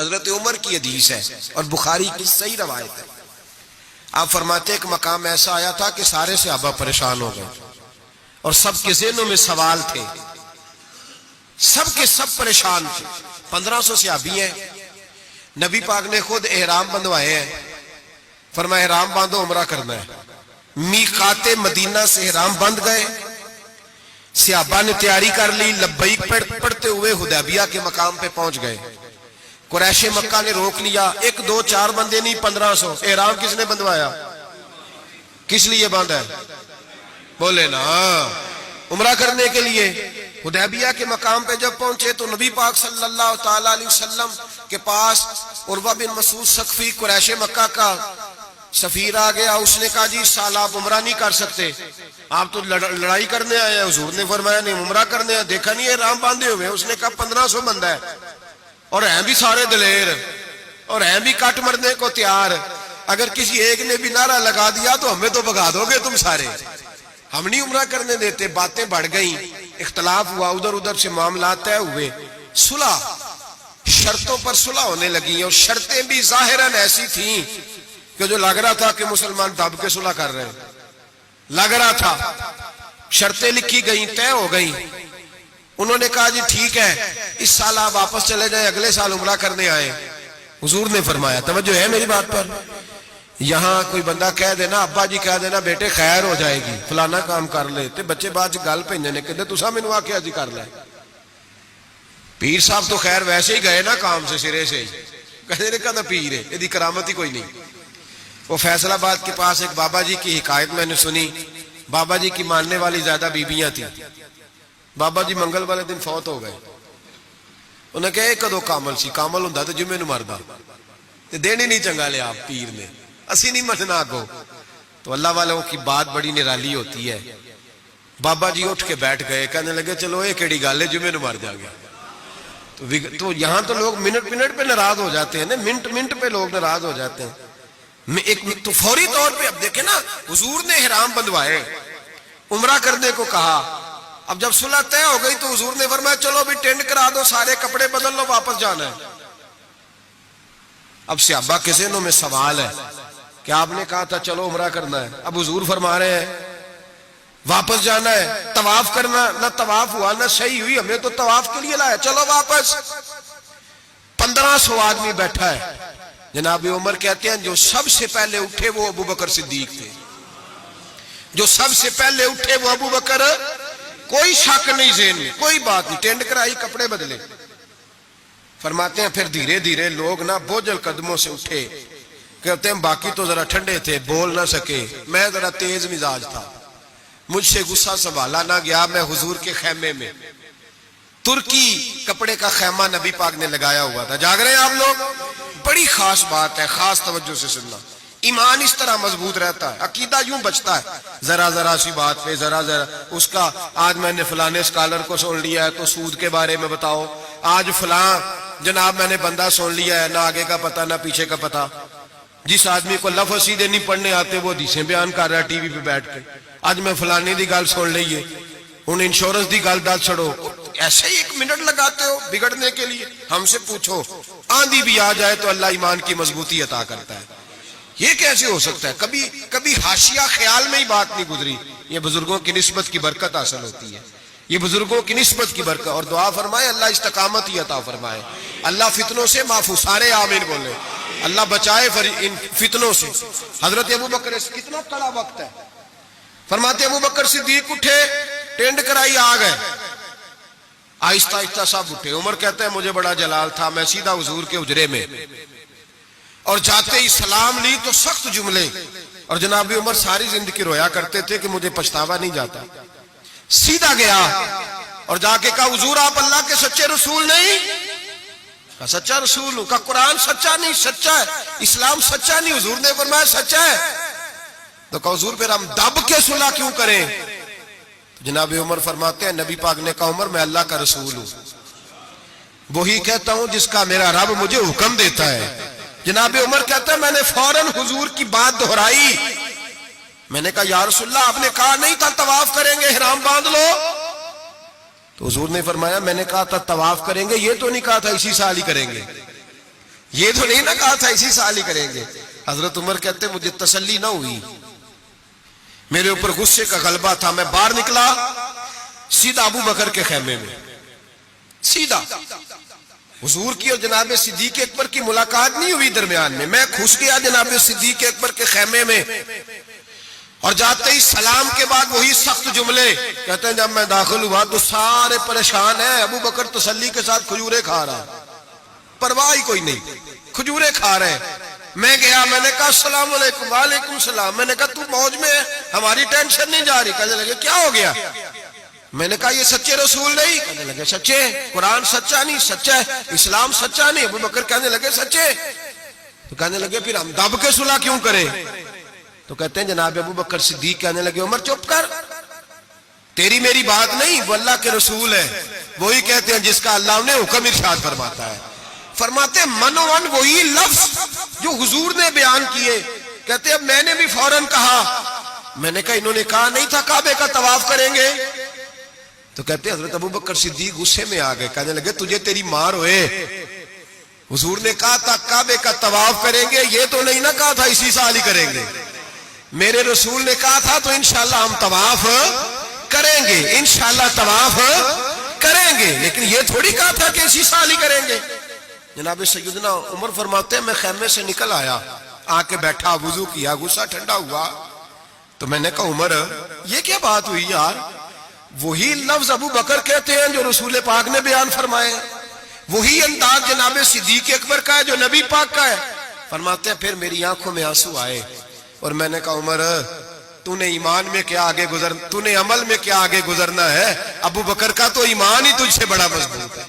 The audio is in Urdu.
حضرت عمر کی حدیث ہے اور بخاری کی صحیح روایت ہے. آپ فرماتے ایک مقام ایسا آیا تھا کہ سارے صحابہ پریشان ہو گئے اور سب کے ذہنوں میں سوال تھے, سب کے سب پریشان تھے. 1500 صحابی ہیں, نبی پاک نے خود احرام بندوائے ہیں, فرمایا احرام باندھو عمرہ کرنا ہے. میقات مدینہ سے احرام بند گئے, صحابہ نے تیاری کر لی, لبیک پڑھتے ہوئے حدیبیہ کے مقام پہ پہنچ گئے. قریش مکہ نے روک لیا, 1 2 4 بندے نہیں 1500. احرام کس نے بندوایا؟ کس لیے باندھا ہے؟ بولے نا, عمرہ کرنے کے لیے. حدیبیہ کے مقام پہ جب پہنچے تو نبی پاک صلی اللہ تعالی علیہ وسلم کے پاس عروہ بن مسعود ثقفی قریش مکہ کا سفیر آ گیا. اس نے کہا جی اس سال آپ عمرہ نہیں کر سکتے, آپ تو لڑائی کرنے آئے ہیں. حضور نے فرمایا نہیں عمرہ کرنے ہیں, دیکھا نہیں احرام باندھے ہوئے. اس نے کہا 1500 بندہ ہے اور ہیں بھی سارے دلیر اور ہیں بھی کٹ مرنے کو تیار. اگر کسی ایک نے بھی نعرہ لگا دیا تو ہمیں تو بھگا دو گے تم سارے, ہم نہیں عمرہ کرنے دیتے. باتیں بڑھ گئیں, اختلاف ہوا, ادھر ادھر سے معاملات طے ہوئے, صلح, شرطوں پر صلح ہونے لگی. اور شرطیں بھی ظاہراً ایسی تھیں کہ جو لگ رہا تھا کہ مسلمان دب کے صلح کر رہے ہیں, لگ رہا تھا. شرطیں لکھی گئیں, طے ہو گئیں. انہوں نے کہا جی ٹھیک ہے اس سال آپ واپس چلے جائیں, اگلے سال عمرہ کرنے آئے. حضور نے فرمایا, توجہ ہے میری بات پر, یہاں کوئی بندہ کہہ دینا, ابا جی کہہ دینا بیٹے خیر ہو جائے گی فلانا کام کر لے, تے بچے بعد گل بھیجنے کہتے تسا مینوں آکھیا جی کر لے. پیر صاحب تو خیر ویسے ہی گئے نا کام سے سرے سے, کہتے نے کہا پیر ہے, یہ کرامت ہی کوئی نہیں. وہ فیصل آباد کے پاس ایک بابا جی کی حکایت میں نے سنی. بابا جی کی ماننے والی زیادہ بیبیاں تھیں. بابا جی منگل والے دن فوت ہو گئے. انہوں نے کہا یہ کدو کامل سی, کامل ہوں تو جمعے نو مردا, دین ہی نہیں چنگا لیا آپ پیر نے, اسی نہیں مرنا کو. تو اللہ والوں کی بات بڑی نرالی ہوتی ہے. بابا جی اٹھ کے بیٹھ گئے, کہنے لگے چلو یہ کیڑی گل ہے, جمعے نو مر جا گیا. تو یہاں تو لوگ منٹ منٹ پہ ناراض ہو جاتے ہیں نا, منٹ منٹ پہ لوگ ناراض ہو جاتے ہیں. تو فوری طور پہ اب دیکھیں نا, حضور نے احرام بندوائے, عمرہ کرنے کو کہا. اب جب صلح طے ہو گئی تو حضور نے فرمایا چلو بھی ٹینڈ کرا دو, سارے کپڑے بدل لو, واپس جانا ہے. اب صحابہ کے ذہنوں میں سوال ہے کہ آپ نے کہا تھا چلو عمرہ کرنا ہے, اب حضور فرما رہے ہیں واپس جانا ہے, طواف کرنا, نہ طواف ہوا نہ صحیح ہوئی, ہمیں تو طواف کے لیے لایا, چلو واپس. 1500 آدمی بیٹھا ہے. جناب عمر کہتے ہیں جو سب سے پہلے اٹھے وہ ابو بکر صدیق تھے, جو سب سے پہلے اٹھے وہ ابو بکر. کوئی شک نہیں ذہن میں, کوئی بات نہیں, ٹینڈ کرائی, کپڑے بدلے. فرماتے ہیں پھر دھیرے دھیرے لوگ نا بوجھل قدموں سے اٹھے. کہتے ہیں باقی تو ذرا ٹھنڈے تھے, بول نہ سکے, میں ذرا تیز مزاج تھا, مجھ سے غصہ سنبھالا نہ گیا. میں حضور کے خیمے میں, ترکی کپڑے کا خیمہ نبی پاک نے لگایا ہوا تھا. جاگ رہے ہیں آپ لوگ؟ بڑی خاص بات ہے, خاص توجہ سے سننا. ایمان اس طرح مضبوط رہتا ہے, عقیدہ یوں بچتا ہے, ذرا ذرا سی بات پہ ذرا ذرا اس کا, آج میں نے فلانے اسکالر کو سن لیا ہے تو سود کے بارے میں بتاؤ, آج فلاں جناب میں نے بندہ سن لیا ہے, نہ آگے کا پتہ نہ پیچھے کا پتہ. جس آدمی کو لفظ سیدھے نہیں پڑھنے آتے وہ حدیثیں بیان کر رہا ہے ٹی وی پہ بیٹھ کے. آج میں فلانے دی گل سن لئیے, ان انشورنس دی گل دل چھڑو, ایسے ہی 1 منٹ لگاتے ہو بگڑنے کے لیے. ہم سے پوچھو, آندھی بھی آ جائے تو اللہ ایمان کی مضبوطی عطا کرتا ہے. یہ کیسے ہو سکتا ہے؟ کبھی حاشیہ خیال میں ہی بات نہیں گزری. یہ بزرگوں کی نسبت کی برکت حاصل ہوتی ہے, یہ بزرگوں کی نسبت کی برکت. اور دعا فرمائے اللہ استقامت ہی عطا فرمائے, اللہ فتنوں سے محفوظ, سارے آمین بولے, اللہ بچائے ان فتنوں سے. حضرت ابو بکر, کتنا کڑا وقت ہے. فرماتے ابو بکر صدیق اٹھے, ٹینڈ کرائی, آ گئے. آہستہ آہستہ سب اٹھے. عمر کہتے ہیں مجھے بڑا جلال تھا, میں سیدھا حضور کے حجرے میں, اور جاتے ہی سلام لی تو سخت جملے. اور جناب عمر ساری زندگی رویا کرتے تھے کہ مجھے پچھتاوا نہیں جاتا. سیدھا گیا اور جا کے کہا حضور آپ اللہ کے سچے رسول نہیں؟ کہا سچا رسول ہوں. کہا قرآن سچا نہیں؟ سچا ہے. اسلام سچا نہیں؟ حضور نے فرمایا سچا ہے. تو کہا حضور پھر ہم دب کے صلح کیوں کریں؟ جناب عمر فرماتے ہیں نبی پاک نے کہا عمر میں اللہ کا رسول ہوں, وہی کہتا ہوں جس کا میرا رب مجھے حکم دیتا ہے. جناب عمر کہتا ہے میں نے فوراً حضور کی بات دہرائی. میں نے کہا یا رسول اللہ آپ نے کہا نہیں تھا طواف کریں گے, احرام باندھ لو. تو حضور نے فرمایا میں نے کہا تھا طواف کریں گے, یہ تو نہیں کہا تھا اسی سال ہی کریں گے. یہ تو نہیں نہ کہا تھا اسی سال ہی کریں گے. حضرت عمر کہتے مجھے تسلی نہ ہوئی, میرے اوپر غصے کا غلبہ تھا, میں باہر نکلا سیدھا ابو بکر کے خیمے میں, سیدھا حضور کی اور جناب صدیق اکبر کی ملاقات نہیں ہوئی درمیان میں گھس گیا جناب صدیق اکبر کے خیمے میں, اور جاتے ہی سلام کے بعد وہی سخت جملے. کہتے ہیں جب میں داخل ہوا تو سارے پریشان ہیں, ابو بکر تسلی کے ساتھ کھجورے کھا رہا ہے, پرواہ ہی کوئی نہیں, کھجورے کھا رہے ہیں. میں گیا, میں نے کہا السلام علیکم. وعلیکم السلام. میں نے کہا تو موج میں ہے, ہماری ٹینشن نہیں جا رہی. کہنے لگے کیا ہو گیا؟ میں نے کہا یہ سچے رسول نہیں. کہنے لگے سچے, قرآن سچا نہیں, سچا ہے, اسلام سچا نہیں. ابو بکر کہنے لگے سچے. تو کہنے لگے پھر ہم دب کے صلح کیوں کریں؟ تو کہتے ہیں جناب ابو بکر صدیق کہنے لگے عمر چپ کر, تیری میری بات نہیں, وہ اللہ کے رسول ہے, وہی کہتے ہیں جس کا اللہ انہیں حکم ارشاد فرماتا ہے. فرماتے منوان وہی لفظ جو حضور نے بیان کیے. کہتے اب میں نے بھی فوراً کہا, میں نے کہا انہوں نے کہا نہیں تھا کعبے کا طواف کریں گے. تو کہتے ہیں حضرت ابو بکر صدیق غصے میں آ گئے, کہنے لگے تجھے تیری مار ہوئے, حضور نے کہا تھا کعبے کا طواف کریں گے, یہ تو نہیں نہ کہا تھا اسی سال ہی کریں گے. میرے رسول نے کہا تھا تو انشاءاللہ ہم طواف کریں گے, انشاءاللہ طواف کریں گے, لیکن یہ تھوڑی کہا تھا کہ اسی سال ہی کریں گے. جناب سیدنا عمر فرماتے ہیں میں خیمے سے نکل آیا, آ کے بیٹھا, وضو کیا, غصہ ٹھنڈا ہوا. تو میں نے کہا عمر یہ کیا بات ہوئی یار؟ وہی لفظ ابو بکر کہتے ہیں جو رسول پاک نے بیان فرمائے, وہی انداز جناب صدیق اکبر کا ہے جو نبی پاک کا ہے. فرماتے ہیں پھر میری آنکھوں میں آنسو آئے, اور میں نے کہا عمر تو نے ایمان میں کیا آگے تو نے عمل میں کیا آگے گزرنا ہے, ابو بکر کا تو ایمان ہی تجھ سے بڑا مضبوط ہے.